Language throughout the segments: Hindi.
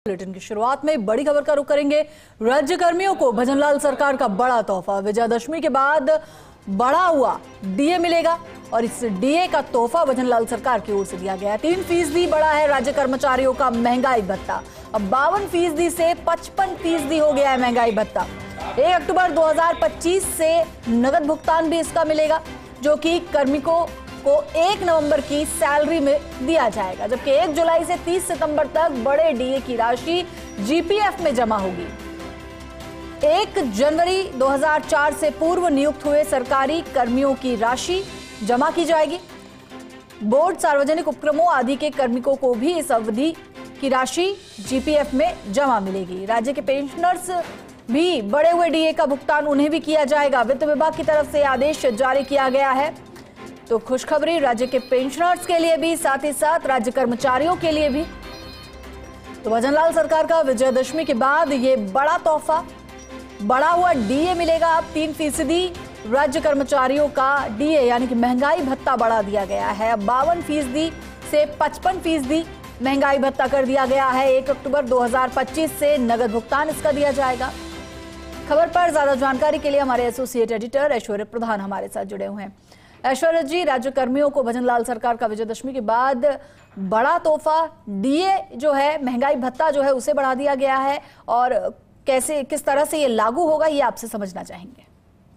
बुलेटिन की शुरुआत में बड़ी खबर का रुख करेंगे। राज्य कर्मियों को भजनलाल सरकार का बड़ा तोहफा। विजयादशमी के बाद बढ़ा हुआ डीए मिलेगा और इस डीए का तोहफा भजनलाल सरकार की ओर से दिया गया है। 3% बढ़ा है राज्य कर्मचारियों का महंगाई भत्ता। अब 52% से 55% हो गया है महंगाई भत्ता। 1 अक्टूबर 2025 से नगद भुगतान भी इसका मिलेगा, जो कि कार्मिकों को 1 नवंबर की सैलरी में दिया जाएगा, जबकि 1 जुलाई से 30 सितंबर तक बड़े डीए की राशि जीपीएफ में जमा होगी। 1 जनवरी 2004 से पूर्व नियुक्त हुए सरकारी कर्मियों की राशि जमा की जाएगी। बोर्ड, सार्वजनिक उपक्रमों आदि के कार्मिकों को भी इस अवधि की राशि जीपीएफ में जमा मिलेगी। राज्य के पेंशनर्स भी बढ़े हुए डीए का भुगतान उन्हें भी किया जाएगा। वित्त विभाग की तरफ से आदेश जारी किया गया है। तो खुशखबरी राज्य के पेंशनर्स के लिए भी, साथ ही साथ राज्य कर्मचारियों के लिए भी। तो भजनलाल सरकार का विजयादशमी के बाद ये बड़ा तोहफा, बढ़ा हुआ डीए मिलेगा। अब 3% राज्य कर्मचारियों का डीए यानी कि महंगाई भत्ता बढ़ा दिया गया है। अब 52% से 55% महंगाई भत्ता कर दिया गया है। 1 अक्टूबर 2025 से नगद भुगतान इसका दिया जाएगा। खबर पर ज्यादा जानकारी के लिए हमारे एसोसिएट एडिटर ऐश्वर्य प्रधान हमारे साथ जुड़े हुए हैं। ऐश्वर्य जी, राज्य कर्मियों को भजनलाल सरकार का विजयादशमी के बाद बड़ा तोहफा डीए जो है, महंगाई भत्ता जो है उसे बढ़ा दिया गया है, और कैसे किस तरह से ये लागू होगा ये आपसे समझना चाहेंगे।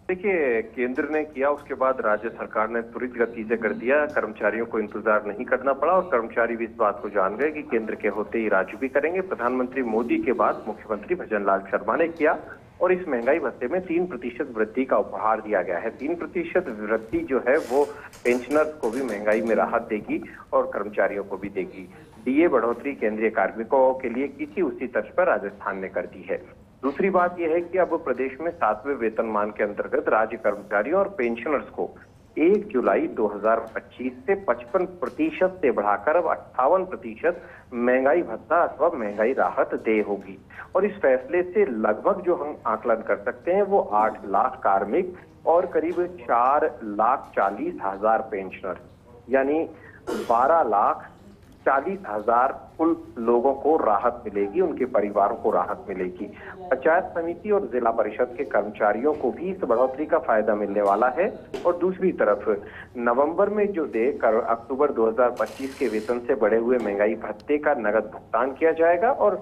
देखिए, केंद्र ने किया, उसके बाद राज्य सरकार ने त्वरित गति से कर दिया। कर्मचारियों को इंतजार नहीं करना पड़ा और कर्मचारी भी इस बात को जान गए कि केंद्र के होते ही राज्य भी करेंगे। प्रधानमंत्री मोदी के बाद मुख्यमंत्री भजनलाल शर्मा ने किया और इस महंगाई भत्ते में 3% वृद्धि का उपहार दिया गया है। 3% वृद्धि जो है वो पेंशनर्स को भी महंगाई में राहत देगी और कर्मचारियों को भी देगी। डीए बढ़ोतरी केंद्रीय कार्मिकों के लिए किसी उसी तर्ज पर राजस्थान ने कर दी है। दूसरी बात यह है कि अब प्रदेश में 7वें वेतनमान के अंतर्गत राज्य कर्मचारियों और पेंशनर्स को 1 जुलाई 2025 से 55% से बढ़ाकर अब 58% महंगाई भत्ता अथवा महंगाई राहत देय होगी। और इस फैसले से लगभग जो हम आकलन कर सकते हैं वो 8 लाख कार्मिक और करीब 4,40,000 पेंशनर यानी 12,40,000 कुल लोगों को राहत मिलेगी, उनके परिवारों को राहत मिलेगी। पंचायत समिति और जिला परिषद के कर्मचारियों को भी इस बढ़ोतरी का फायदा मिलने वाला है। और दूसरी तरफ नवंबर में जो अक्टूबर 2025 के वेतन से बढ़े हुए महंगाई भत्ते का नगद भुगतान किया जाएगा और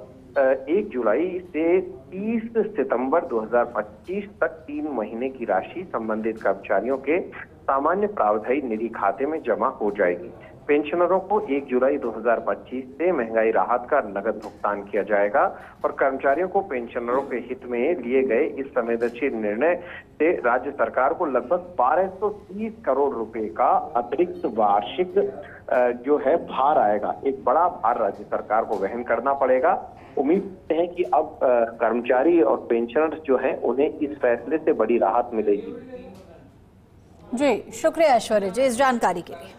1 जुलाई से 30 सितंबर 2025 तक 3 महीने की राशि संबंधित कर्मचारियों के सामान्य प्रावधायी निधि खाते में जमा हो जाएगी। पेंशनरों को 1 जुलाई 2025 से महंगाई राहत का नगद भुगतान किया जाएगा और कर्मचारियों को पेंशनरों के हित में लिए गए इस संवेदनशील निर्णय से राज्य सरकार को लगभग 1230 करोड़ रुपए का अतिरिक्त वार्षिक जो है भार आएगा। एक बड़ा भार राज्य सरकार को वहन करना पड़ेगा। उम्मीद है कि अब कर्मचारी और पेंशनर्स जो है उन्हें इस फैसले से बड़ी राहत मिलेगी। जी, शुक्रिया ऐश्वर्य जी इस जानकारी के लिए।